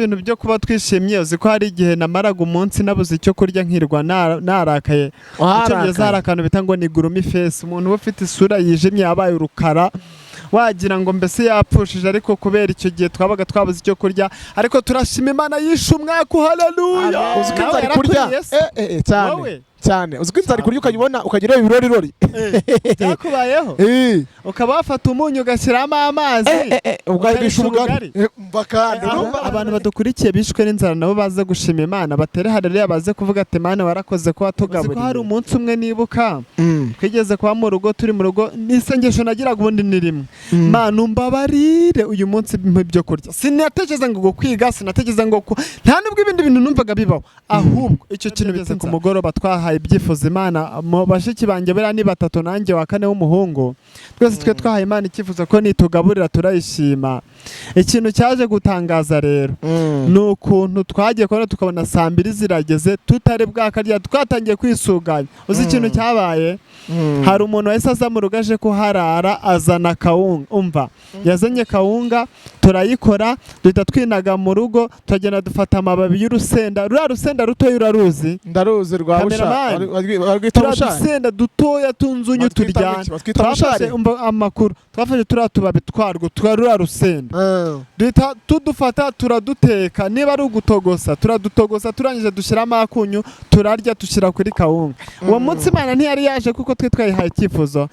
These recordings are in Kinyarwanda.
ibintu byo kuba twishimye uzi ko hari igihe namaraga umunsi nabuze icyo kurya nkirwa narakaye icyongereza hari akantu bita ngo ni gloomy face, umuntu uba ufite isura yijimye yabaye urukara wagira ngo mbese yapfushije, ariko kubera icyo gihe twabaga twabuze icyo kurya, ariko turashima Imana yishe umwaka. Haleluya. Uzi ko inzara kurya cyane uzi ko inzara kurya ukayibona ukagira ibirori byakubayeho ukaba wafata umunyu ugashyiramo amazi ugahisha ubugari bakandi. Abantu badukurikiye bishwe n'inzara nabo baze gushima Imana, batere haleluya, baze kuvuga ati Imana warakoze ko watugaburiye. Ko hari umunsi umwe nibuka twigeze kuba mu rugo, turi mu rugo, n'isengesho nagiraga ubundi ni rimwe, Mana umbabarire uyu munsi ibyo kurya. Sinatekereza ngo kwiga, sinatekereza ngo nta nubwo ibindi bintu numvaga bibaho, ahubwo icyo kintu bitse ku mugoroba twahaye ibyifuzo Imana. Mu bashiki banjye bera ni batatu nanjye wa kane w'umuhungu, twese twe twahaye Imana icyifuzo ko nitugaburira turayishima. Ikintu cyaje gutangaza rero ni ukuntu twagiye kubona tukabona saa 2 zirageze tutari bwakarya, twatangiye kwisuganya. Uzi ikintu cyabaye? Hari umuntu wese aza mu rugo aje kuharara, azana kawunga. Umva, yazanye kawunga turayikora, duhita twinaga mu rugo, tugenda dufata amababi y'urusenda. Rura rusenda rutoya uraruzi? Ndaruzi rwabusha, urusenda dutoya tunzunyu turyana. Twafashe amakuru, twafashe tubabi twarwo twarura rusenda, duhita tudufata turaduteka. Niba ari ugutogosa turadutogosa, turangije dushyiramo akunyu turarya, dushyira kuri kawunga. Uwo munsi Imana ntiyari yaje kuko twe twayihaye icyifuzo.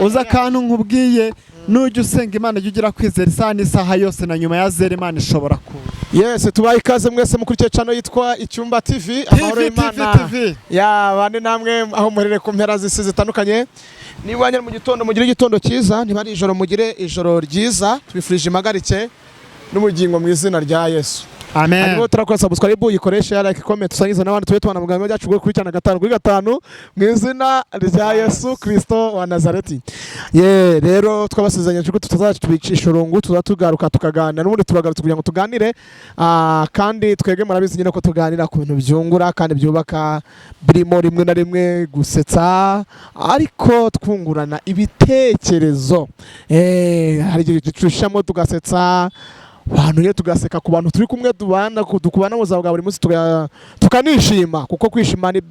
Uza akantu nkubwiye, nujya usenga Imana jya ugira kwizera isaha n'isaha yose, na nyuma ya zero Imana ishobora kuba. Yes, tubaye ikaze mwese mukurikiye channel yitwa Icyumba TV, amahoro y'Imana ya bane namwe aho muherere ku mpera z'isi zitandukanye. Niba nyine mu gitondo mugire igitondo cyiza, niba ari ijoro mugire ijoro ryiza, tubifurije impagarike n'ubugingo mu izina rya Yesu. Amen. Hanyuma turakora subscribe, uyikoreshe, like, comment, usangiza n'abandi tube tubana mu bwami bwacu bwo kuri 5 mu izina rya Yesu Kristo wa Nazareti. Rero twabasezeranye ko tutazaca tubicisha urungu, tuzatugaruka tukaganira, n'ubundi turagarutse kugira ngo tuganire, kandi twege murabizi nyine ko tuganira ku bintu byungura kandi byubaka, birimo rimwe na rimwe gusetsa ariko twungurana ibitekerezo. Hari igihe ducushamo tugasetsa abantu, iyo tugaseka ku bantu turi kumwe dukubana mu buzima bwa buri munsi, tukanishima kuko kwishima ni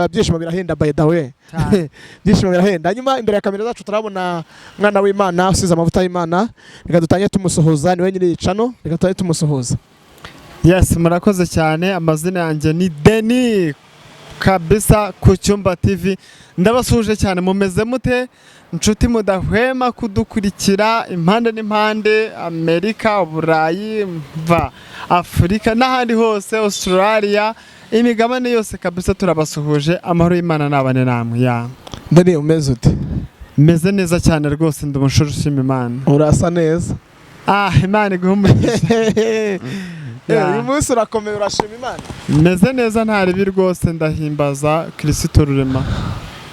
byishimo birahenda. By the way byishimo birahenda. Hanyuma imbere ya kamera zacu turabona mwana w'Imana usize amavuta y'Imana, reka dutanye tumusuhuza. Niwe nyiri icano, reka dutanye tumusuhuza. Yes, murakoze cyane. Amazina yanjye ni Deni kabisa ku Cyumba TV. Ndabasuje cyane, mumeze mute inshuti mudahwema kudukurikira impande n'impande, Amerika, Burayi, Afurika n'ahandi hose, Australia, imigabane yose kabisa turabasuhuje. Amahoro y'Imana nabane namwe. Ya Deni, umeze ute? Meze neza cyane rwose, ndumushuru ushima Imana. Urasa neza. Imana iguhumurize. Uyu munsi urakomeye, urashima Imana? Meze neza ntaribi rwose, ndahimbaza Kristo rurema.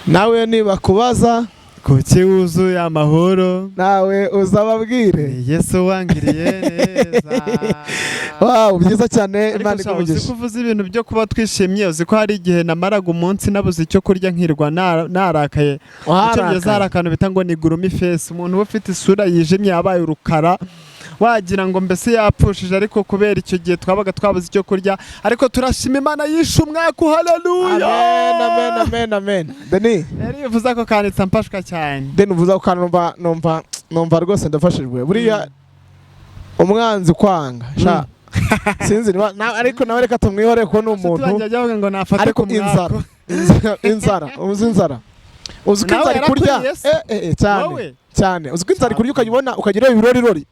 Nawe niba kubaza kuki wuzuye amahoro, nawe uzababwire Yesu wangiriye neza. Wow, byiza cyane. Imana igumugisha. Uzi kuvuza ibintu byo kuba twishimye, uzi ko hari igihe namaraga umunsi nabuze icyo kurya nkirwa narakaye icyongereza hari akantu bita ngo ni gloomy face, umuntu uba ufite isura yijimye yabaye urukara wagira ngo mbese yapfushije, ariko kubera icyo gihe twabaga twabuze icyo kurya, ariko turashima Imana yishe umwaka. Haleluya. Amen. Deni, uvuza ko kanitsa mpashwa cyane. Deni, uvuza ko numva rwose ndafashijwe. Buriya umwanzi kwanga sinzi ariko nawe reka tumwihore ko n'umuntu ngo nafate ku mwaka. Inzara uzi ko inzara kurya cyane uzi ko inzara kurya ukayibona ukagira ibirori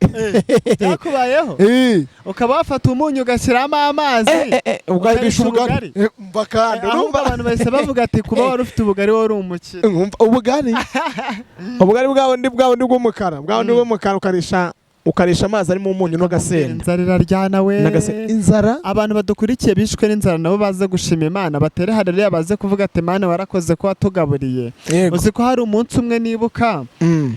byakubayeho ukaba wafata umunyu ugashyiramo amazi ugahisha ubugari bakandi. Abantu bahise bavuga ati kuba wari ufite ubugari wari umukire. ubugari bwawe ni bw'umukara, ukarisha amazi arimo umunyu n'agasenda. Inzara iraryana we. Inzara. Abantu badukurikiye bishwe n'inzara nabo baze gushima Imana, batere haleluya, baze kuvuga ati Imana warakoze ko watugaburiye. Uzi ko hari umunsi umwe nibuka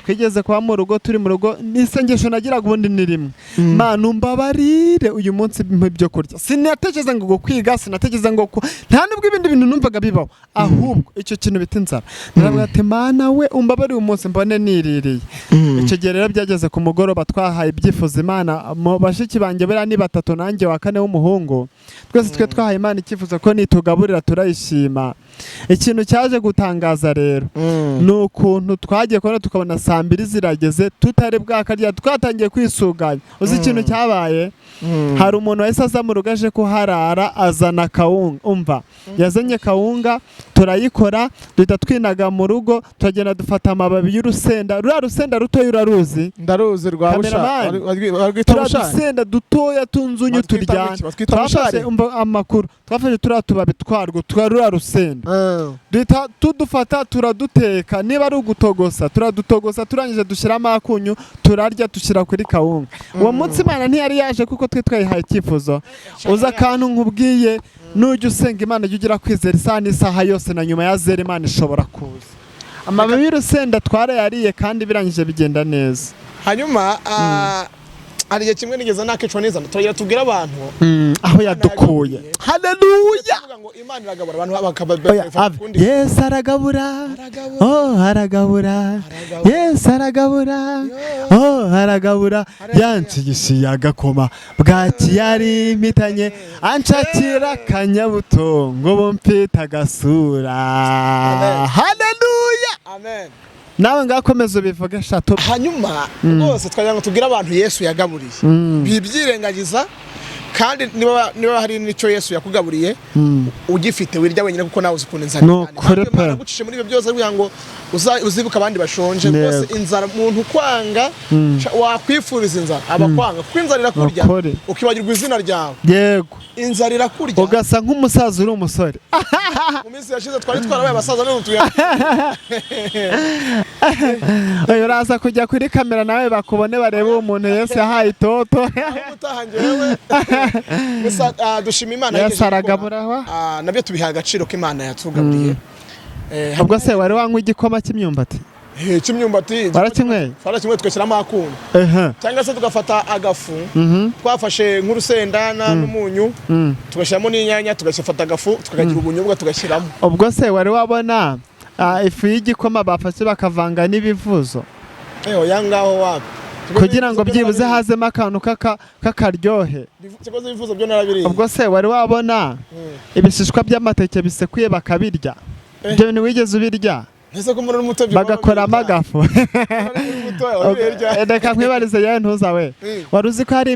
twigeze kuba mu rugo, turi mu rugo, n'isengesho nagiraga ubundi ni rimwe, Mana umbabarire uyu munsi ibyo kurya. Sinatekereza ngo kwiga, sinatekereza ngo nta nubwo ibindi bintu numvaga bibaho, ahubwo icyo kintu bita inzara. Naravuga ati Mana we umbabarire uyu munsi mbone niririye. Icyo gihe rero byageze ku mugoroba twahaye ibyifuzo Imana mu bashiki banjye buriya ni batatu nanjye wa kane w'umuhungu twese twe twahaye Imana icyifuzo ko nitugaburira turayishima. Ikintu cyaje gutangaza rero ni ukuntu twagiye kubona tukabona saa 2 zirageze tutari bwakarya twatangiye kwisuganya. Uzi ikintu cyabaye? Hari umuntu wese aza mu rugaje kuharara azana kawunga. Umva yazanye kawunga turayikora duhita twinaga mu rugo turagenda dufata amababi y'urusenda. Rura rusenda rutoya uraruzi? Ndaruzi rwa busha urusenda dutoya tunzunyu turyana. Twafashe amakuru twafashe tutubabi twarwo twarura rusenda duhita tudufata turaduteka. Niba ari ugutogosa turadutogosa turangije dushyiramo akunyu turarya dushyira kuri kawunga. Uwo munsi Imana ntiyari yaje kuko twe twayihaye icyifuzo. Uza akantu nkubwiye nujya usenga Imana jya ugira kwizera isaha n'isaha yose na nyuma ya zero Imana ishobora kuza. Amababi y'urusenda twarayariye kandi birangije bigenda neza. Hanyuma hari igihe kimwe nigeze nakicwa neza turagira tubwira abantu aho yadukuye. Haleluya. Imana iragabura abantu bakababera. Yesu aragabura. Oh aragabura. Yesu aragabura. Oh aragabura. Yancigishiye agakoma bwaki yari impitanye anshakira kanyabuto ngo bumpita agasura. Haleluya. Amen. Nawe ngakomeza ubivuge shato. Hanyuma rwose twagira ngo tubwire abantu Yesu yagaburiye bibyirengagiza kandi niba hari n'icyo Yesu yakugaburiye ugifite wirya wenyine kuko nawe uzikunda inzara. Naragucishe muri ibyo byose kugira ngo uzibuka abandi bashonje. Rwose inzara umuntu kwanga wakwifuriza inzara abakwanga kuko inzara irakurya ukibagirwa izina ryawe. Yego inzara irakurya ugasa nk'umusaza uri umusore. Mu minsi yashize twari twarabaye abasaza none tuya. Uraza kujya kuri kamera nawe bakubone barebe umuntu Yesu yahaye itoto. Utahangewe gusa dushima Imana Yesu aragabura nabyo tubiha agaciro ko Imana yatugaburiye. Ubwo se wari wanywa igikoma cy'imyumbati? Cy'imyumbati warakimwe tugashyiramo akunyu cyangwa se tugafata agafu twafashe nk'urusenda n'umunyu tugashyiramo n'inyanya tugashyifata agafu tukagira ubunyobwa tugashyiramo. Ubwo se wari wabona ifu y'igikoma bafashe bakavanga n'ibivuzo yangaho wapi kugira ngo byibuze hazemo akantu k'akaryohe? Ubwo se wari wabona ibishishwa by'amateke bisekuye bakabirya? Ibyo bintu wigeze ubirya? Bagakora amagafu. Reka nkwibarize yawe ntuzawe wari uzi ko hari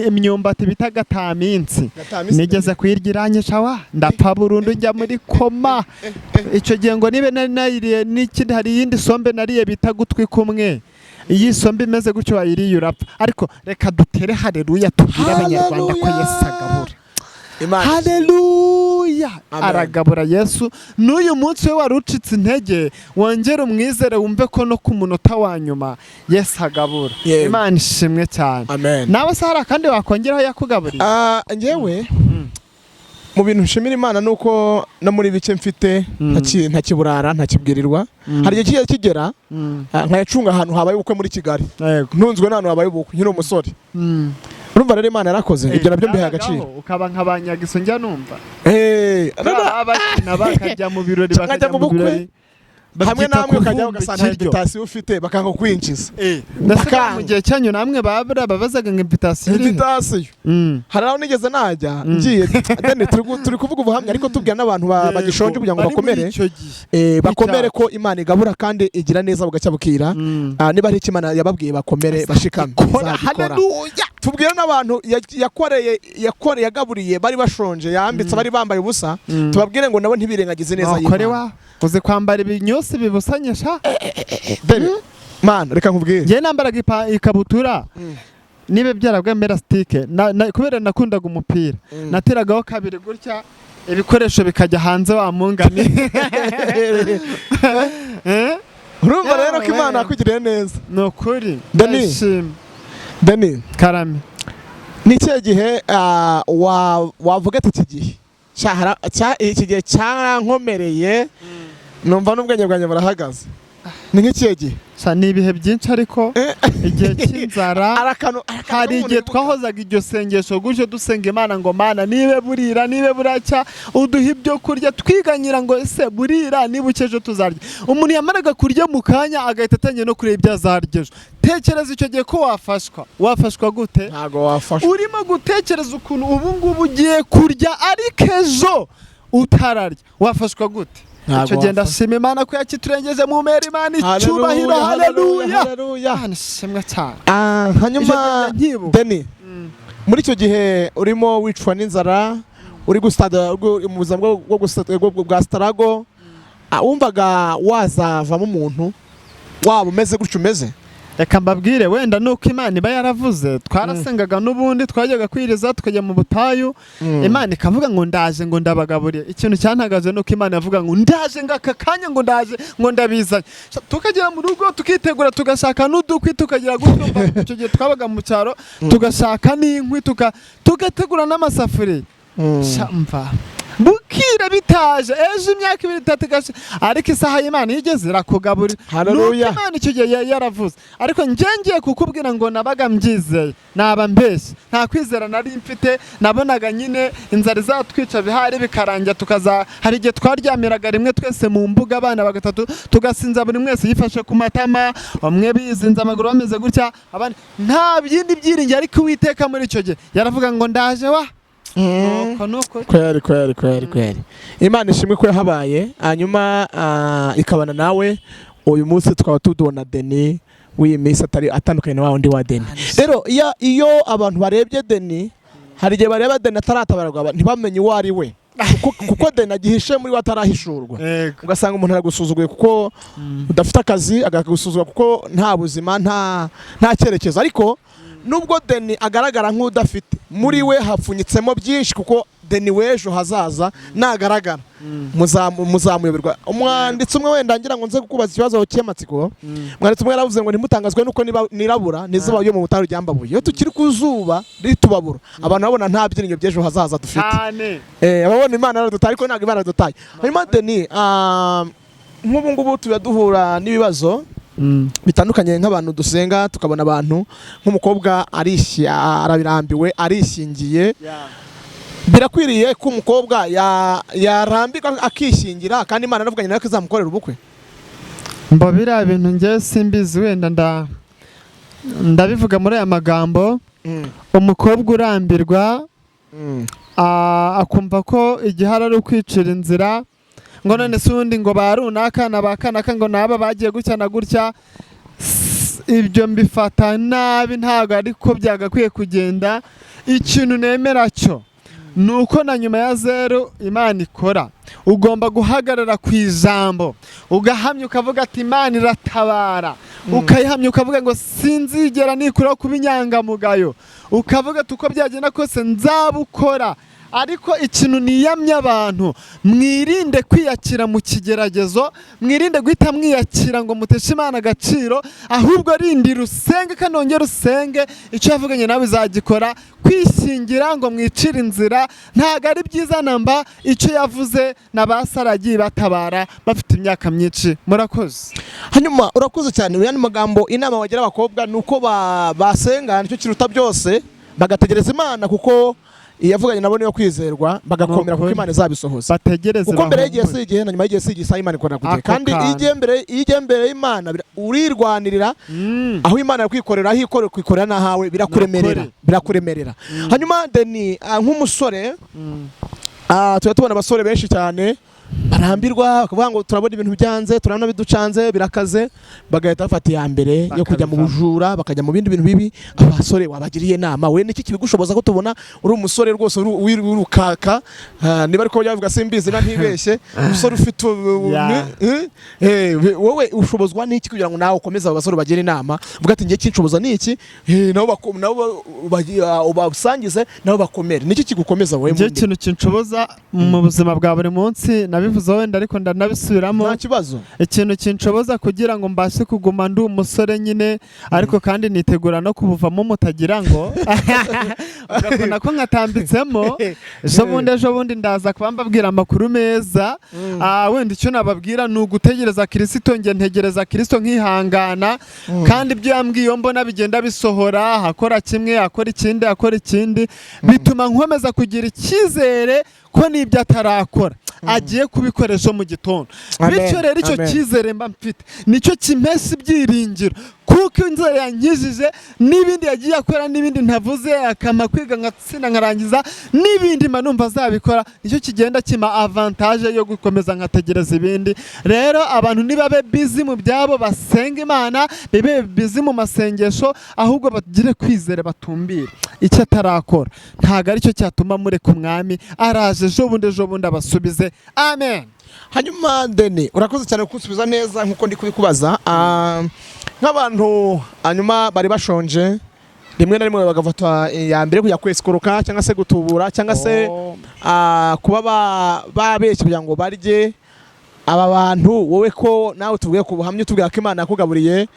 imyumbati bita gataminsi? Nigeze kuyirya iranyisha wa ndapfa burundu njya muri koma. Icyo gihe ngo nibe nariye n'ikindi hari iyindi sombe nariye bita gutwi kumwe. Iyi sombe imeze gutyo wayiriye urapfa. Ariko reka dutere haleluya tubwire abanyarwanda ko Yesu agabura. Haleluya. Aragabura Yesu. N'uyu munsi we warucitse intege wongera umwizere wumve ko no ku munota wa nyuma Yesu agabura. Imana ishimwe cyane. Nawe se hari kandi wakongeraho yakugaburiye? Ngewe mu bintu nshimira Imana nuko no muri bike mfite ntakiburara ntakibwirirwa. Hari igihe kigera nkayacunga ahantu habaye ubukwe muri Kigali. Ntunzwe n'ahantu habaye ubukwe nkiri umusore. Urumva rero Imana yarakoze ibyo nabyo mbiha agaciro. Ukaba nkabanyagiso njya numva abakina bakajya mu birori bakajya mu bukwe hamwe namwe ukajya ugasanga invitation ufite bakanga kwinjiza. Ndasaka mu gihe cyanyu namwe babazaga ngo invitation. Hari aho nigeze najya ngiye turi kuvuga ubuhamya ariko tubwira n'abantu bagishonje kugira ngo bakomere ko Imana igabura kandi igira neza bugacya bukira. Niba ari Imana yababwiye bakomere bashikame. Haleluya. Tubwira n'abantu yakoreye yagaburiye bari bashonje yambitse bari bambaye ubusa tubabwire ngo nabo ntibirengagize neza y'Imana. Uzi kwambara ibinyose bibusanyisha? Man reka nkubwire ngiye nambaraga ikabutura nibe byarabwa elastique kubera nakundaga umupira nateragaho kabiri gutya ibikoresho bikajya hanze wa mungani. Urumva rero ko Imana yakugiriye neza. Nokuri Dani Karame ni cyo gihe wavuga ati iki gihe cyankomereye numva n'ubwenge bwanjye burahagaze. ni nk'ikihe gihe ni ibihe byinshi ariko igihe cy'inzara hari igihe twahozaga iryo sengesho gutyo dusenga Imana ngo Mana nibe burira nibe buracya uduha ibyo kurya twiganyira ngo ese burira niba ukejo tuzarya. Umuntu yamaraga kurya mu kanya agahita atangiye no kureba ibyo azaryejo. Tekereza icyo gihe ko wafashwa gute? Ntago wafashwa. Urimo gutekereza ukuntu ubu ngubu ugiye kurya ariko ejo utararya, wafashwa gute? Icyo gihe ndashima Imana ko yakiturengeje mu mpera Imana icyubahiro. Haleluya. Nishimwe cyane. Hanyuma Deni, muri icyo gihe urimo wicwa n'inzara, uri gustada mu buzima bwa starago, wumvaga wazavamo umuntu waba umeze gutyo umeze? Reka mbabwire wenda nuko Imana iba yaravuze, twarasengaga n'ubundi twajyaga kwiriza tukajya mu butayu, Imana ikavuga ngo ndaje ngo ndabagaburire. Ikintu cyantagaje nuko Imana yavuga ngo ndaje ngaka kanya ngo ndaje ngo ndabizanye. Tukagera mu rugo tukitegura tugashaka n'udukwi tukagira gutyo. Icyo gihe twabaga mu cyaro tugashaka n'inkwi tugategura n'amasafuriya. Shamva bukira bitaje ejo imyaka 2-3 gashe, ariko isaha y'Imana igeze irakugaburira. Haleluya. Imana icyo gihe yaravuze, ariko ngiye kukubwira ngo nabaga mbyizeye naba mbeshye, nta kwizera nari mfite. Nabonaga nyine inzara izatwica bihari bikarangira hari igihe twaryamiraga rimwe twese mu mbuga abana bagatatu tugasinza buri mwese yifashe ku matama, bamwe bizinze amaguru bameze gutya, abandi nta byindi byiringiye. Ariko Uwiteka muri icyo gihe yaravuga ngo ndaje kweri. Imana ishimwe ko yahabaye, hanyuma ikabana nawe. Uyu munsi tukaba tudubona Deni w'iyi minsi atandukanye na wa wundi wa Deni. Rero iyo abantu barebye Deni, hari igihe bareba Deni ataratabarwa ntibamenye uwo ari we, kuko Deni agihishe muri we atarahishurwa. Ugasanga umuntu aragusuzuguye kuko udafite akazi, agagusuzugura kuko nta buzima nta cyerekezo. Ariko nubwo Deni agaragara nk'udafite, muri we hapfunyitsemo byinshi, kuko Deni w'ejo hazaza nagaragara muzamuyoberwa. Umwanditsi umwe wenda ngira ngo nze kukubaza ikibazo cy'amatsiko. Umwanditsi umwe yaravuze ngo ntimutangazwe nuko nirabura n'izuba ryo mu butayu ryambabuye. Iyo tukiri ku zuba ritubabura, abantu babona nta byiringiro by'ejo hazaza dufite. Ababona Imana yaradutaye ariko ntabwo Imana yaradutaye. Hanyuma Deni, nk'ubu ngubu tuba duhura n'ibibazo bitandukanye nk'abantu dusenga, tukabona abantu nk'umukobwa arabirambiwe arishingiye. Birakwiriye ko umukobwa yarambika akishingira kandi Imana aravuganye nawe ko izamukorera ubukwe? Mbo biriya bintu njye simbizi, wenda ndabivuga muri aya magambo. Umukobwa urambirwa akumva ko igihari ari ukwicira inzira, ngo none se undi ngo barunaka na bakanaka ngo naba bagiye gutya na gutya. Ibyo mbifata nabi, ntago ariko byagakwiye kugenda. Ikintu nemera cyo nuko na nyuma ya zero Imana ikora. Ugomba guhagarara ku ijambo, ugahamya ukavuga ati Imana iratabara. Ukayihamya ukavuga ngo sinzigera nikuraho kuba inyangamugayo. Ukavuga uko byagenda kose nzabukora. Ariko ikintu niyamye abantu, mwirinde kwiyakira mu kigeragezo, mwirinde guhita mwiyakira ngo muteshe Imana agaciro, ahubwo rindira usenge kanongera usenge. Icyo yavuganye nawe izagikora. Kwishingira ngo mwicire inzira ntago ari byiza namba. Icyo yavuze n'abasaragiye batabara bafite imyaka myinshi. Murakoze. Hanyuma urakoze cyane. Uyu ni magambo inama wagira abakobwa nuko basenga nicyo kiruta byose, bagategereza Imana kuko iyavuganye nabo niyo kwizerwa, bagakomera kuko Imana izabisohoza. Bategereze kuko mbere y'igihe si igihe na nyuma y'igihe si igihe Imana ikora kugihe. Kandi iyo mbere y'Imana urirwanirira, aho Imana yakwikorera aho kwikorera nahawe birakuremerera. Hanyuma Deni, nk'umusore tuba tubona abasore benshi cyane barambirwa bakavuga ngo turabona ibintu byanze, turabona biducanze birakaze, bagahita bafata iya mbere yo kujya mu bujura, bakajya mu bindi bintu bibi. Abasore wabagiriye inama, we niki kibigushoboza ko tubona uri umusore rwose urukaka, niba ariko yavuga simbizi na ntibeshye, umusore ufite wowe ushobozwa n'iki kugira ngo nawe ukomeze abo basore bagire inama? Vuga ati ngiye kinshoboza n'iki, nabo ubasangize nabo bakomere. Niki kigukomeza wowe? Ngiye kintu kinshoboza mu buzima bwa buri munsi nabivuze wenda ariko ndanabisubiramo. nta kibazo. Ikintu kinshoboza kugira ngo mbashe kuguma ndi umusore nyine ariko kandi nitegura no kubuvamo mutagira ngo ugakona ko nkatambitsemo ejo bundi ndaza kuba mbabwira amakuru meza. Wenda icyo nababwira ni ugutegereza Kristo, nge ntegereza Kristo nkihangana kandi ibyo yambwiye mbona bigenda bisohora, akora kimwe akora ikindi bituma nkomeza kugira icyizere ko n'ibyo atarakora agiye kubikoresha mu gitondo. Bityo rero icyo cyizere mba mfite nicyo kimpesha ibyiringiro kuko inzara yankijije n'ibindi yagiye akora n'ibindi ntavuze akama kwiga ngatsinda nkarangiza n'ibindi manumva azabikora, nicyo kigenda kima avantage yo gukomeza nkategereza ibindi. Rero abantu nibabe busy mu byabo basenga Imana, bibe busy mu masengesho, ahubwo bagire kwizere batumbire icyo atarakora. Ntago ari cyo cyatuma mureka umwami araje ejo bundi abasubize. Amen. Hanyuma Deni urakoze cyane kusubiza neza nkuko ndi kubikubaza. Nk'abantu hanyuma bari bashonje rimwe na rimwe bagafata ya mbere kujya kwesikuruka cyangwa se gutubura cyangwa se kuba babeshya kugira ngo barye. Aba bantu wowe ko nawe tuvuye ku buhamya tubwira ko Imana yakugaburiye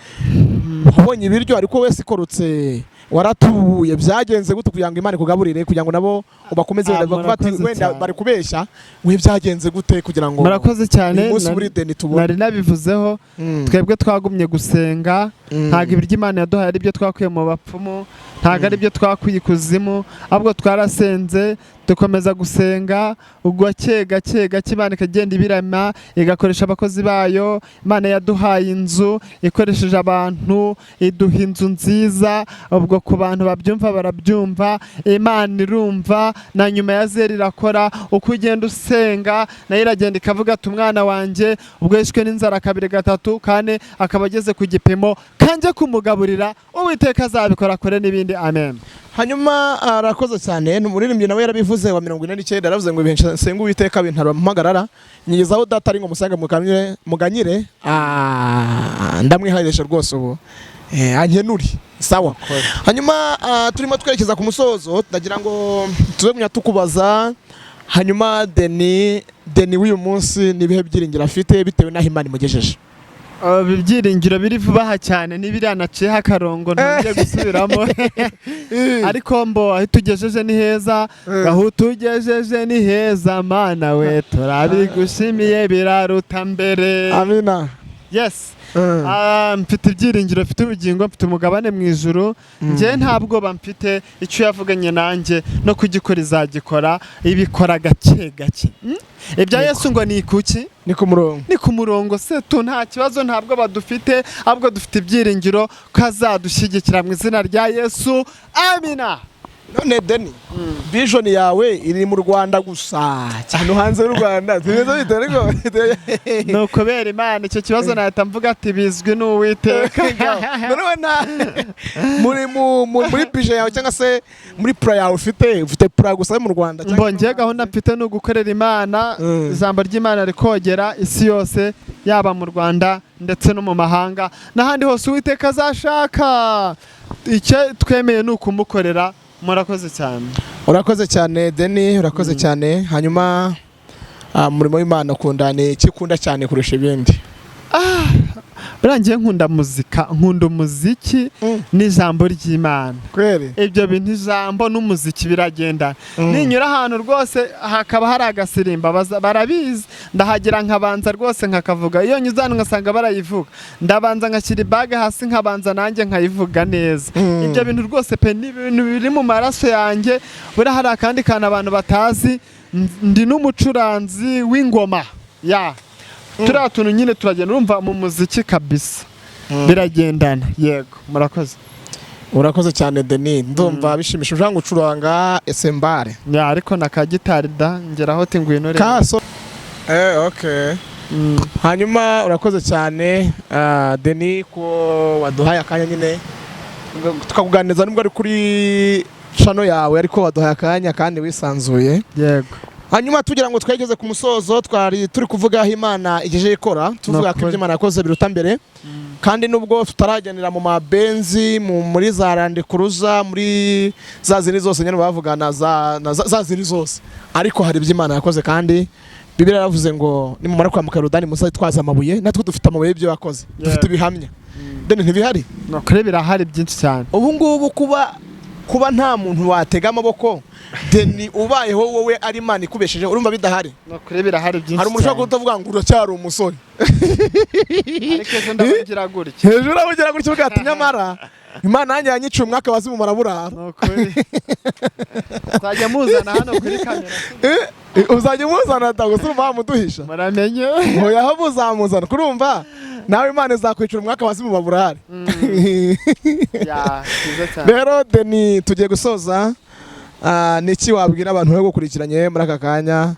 ubonye ibiryo ariko wese ikorutse waratubuye, byagenze gute kugira ngo Imana ikugaburire kugira ngo nabo ubakomeze wenda bari kubeshya we byagenze gute kugira ngo murakoze cyane. Nari nabivuzeho twebwe twagumye gusenga, ntago ibiryo Imana yaduhaye ari byo twakuye mu bapfumu, ntago ari byo twakuye ikuzimu, ahubwo twarasenze dukomeza gusenga gake gake Imana ikagenda ibirama igakoresha abakozi bayo. Imana yaduhaye inzu ikoresheje abantu, iduha inzu nziza, ubwo ku bantu babyumva barabyumva, Imana irumva na nyuma ya zeri irakora. Uko ugenda usenga nayo iragenda ikavuga ati umwana wanjye ubwo yishwe n'inzara 2 3 4 akaba ageze ku gipimo kanje kumugaburira, Uwiteka azabikora akore n'ibindi. Amen. Hanyuma arakoze cyane n'umuririmbyi nawe yarabivuze wa 49 yaravuze ngo ibihe senga Uwiteka bintara mpagarara nyigezaho data ari ngo musange muganyire. Ndamwihayiresha rwose ubu ankenuri sawa. Hanyuma turimo twerekeza ku musozo, ndagira ngo tuze kunya tukubaza hanyuma Deni w'uyu munsi nibihe byiringiro afite bitewe n'aho Imana imugejeje. Ibyiringiro biri vubaha cyane n'ibiriya naciyeho akarongo ntongiye gusubiramo ariko mbo aho tugejeje ni heza, aho tugejeje ni heza Mana we turabigushimiye biraruta mbere. Amina. Yes. Mfite ibyiringiro, mfite ubugingo, mfite umugabane mu ijuru. Nje ntabwo bamfite icyo yavuganye nanjye no kugikora izagikora, ibikora gake. Ibya Yesu ngo ni kuki? Ni ku murongo se tu nta kibazo, ntabwo badufite, ahubwo dufite ibyiringiro ko azadushyigikira mu izina rya Yesu. Amina. None Deni vision yawe iri mu Rwanda gusa cyane hanze y'u Rwanda tumeze bitare ngo no kubera Imana icyo kibazo nahita mvuga ati bizwi n'Uwiteka. muri vision yawe cyangwa se muri plan yawe ufite plan gusa mu Rwanda cyangwa mbongeye gahunda mfite no gukorera Imana, ijambo ry'Imana rikogera isi yose yaba mu Rwanda ndetse no mu mahanga n'ahandi hose Uwiteka azashaka. Icyo twemeye ni ukumukorera. Murakoze cyane. Urakoze cyane Deni, urakoze cyane. Hanyuma umurimo w'Imana ukundane ikikunda cyane kurusha ibindi? Urangiye nkunda umuziki n'ijambo ry'Imana. Kweli Ibyo bintu ijambo n'umuziki biragenda. Ninyura ahantu rwose hakaba hari agasirimba barabizi, ndahagira nkabanza rwose nkakavuga. Iyo nyuzana ngasanga barayivuga, ndabanza nkashyira bag hasi nkabanza nanjye nkayivuga neza. Ibyo bintu rwose pe ni ibintu biri mu maraso yanjye. Buri hari akandi kana abantu batazi, ndi n'umucuranzi w'ingoma ya turiya tuntu nyine turagenda urumva mu muziki kabisa biragendana. Yego murakoze. Urakoze cyane Deni, ndumva bishimishije ujanga ucuranga esembare ya ariko na ka gitari da ngeraho ati ngwino rero kaso. Okay. Hanyuma urakoze cyane Deni ko waduhaye akanya nyine tukakuganiriza nubwo ari kuri channel yawe ariko waduhaye akanya kandi wisanzuye. Yego. Hanyuma tugira ngo twegeze ku musozo, twari turi kuvuga aho Imana igejeje ikora, tuvuga ko ibyo Imana yakoze biruta mbere, kandi nubwo tutaragenera mu mabenzi muri za Land Cruiser muri za zindi zose nyine bavugana za zindi zose, ariko hari ibyo Imana yakoze kandi Bibiliya yaravuze ngo nimumara kwambuka Yorodani muzitwaza amabuye, natwe dufite amabuye y'ibyo yakoze, dufite ibihamya. Deni ntibihari? Nokuri birahari byinshi cyane. Ubu ngubu kuba nta muntu watega amaboko deni ubayeho wowe ari Imana ikubesheje, urumva bidahari? Nokuri birahari byinshi cyane. Hari umuntu ushaka kuvuga ngo uracyari umusore, ariko ejo ndabagira gutya, hejuru abagira gutya uvuga ati nyamara Imana yanjye yanyica umwaka wazimu muraburara. Nokuri uzajya muzana hano kuri kamera, uzajya muzana gusa urumva muduhisha muramenye oya aho muzamuzana kurumva nawe Imana izakwicira umwaka wazimu baburare. ya kiza cyane. Rero deni tugiye gusoza, niki wabwira abantu bari gukurikiranye muri aka kanya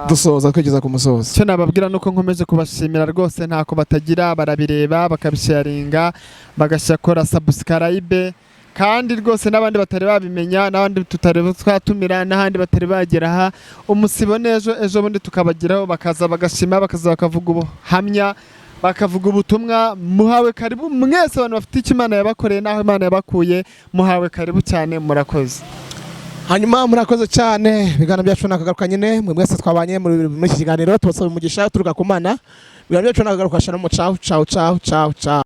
dusoza twigeza ku musozo? Cyo nababwira nuko nkomeje kubashimira rwose, ntako batagira, barabireba bakabisharinga, bagashakora subscribe, kandi rwose n'abandi batari babimenya, n'abandi tutari twatumira, n'ahandi batari bagera aha umusibo ejo bundi tukabagiraho, bakaza bagashima, bakaza bakavuga ubuhamya, bakavuga ubutumwa. Muhawe karibu mwese abantu bafite icyo Imana yabakoreye n'aho Imana yabakuye, muhawe karibu cyane, murakoze. Hanyuma murakoze cyane, bigana byacu nakagaruka nyine mwe mwese twabanye muri iki kiganiro, tubasaba umugisha turuka ku Mana. Bigana byacu nakagaruka shana mu ciao ciao ciao ciao ciao.